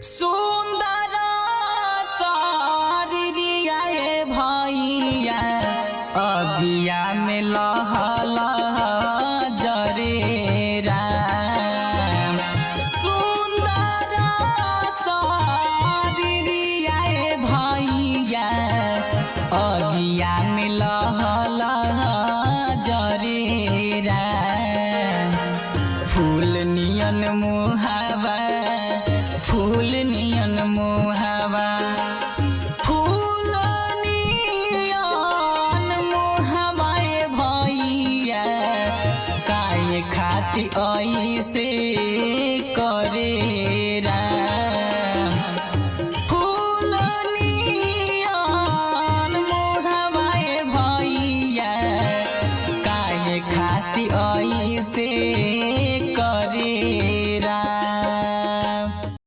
सुंदर सारिया भैया अगिया में लह लह जरे राम। सुंदर सारिया भैया अगिया में लह लह जरे राम। फूल नियन मुहावा फूल नियन मुहावा फूल नियन मुहावा भैया काहे खाती आई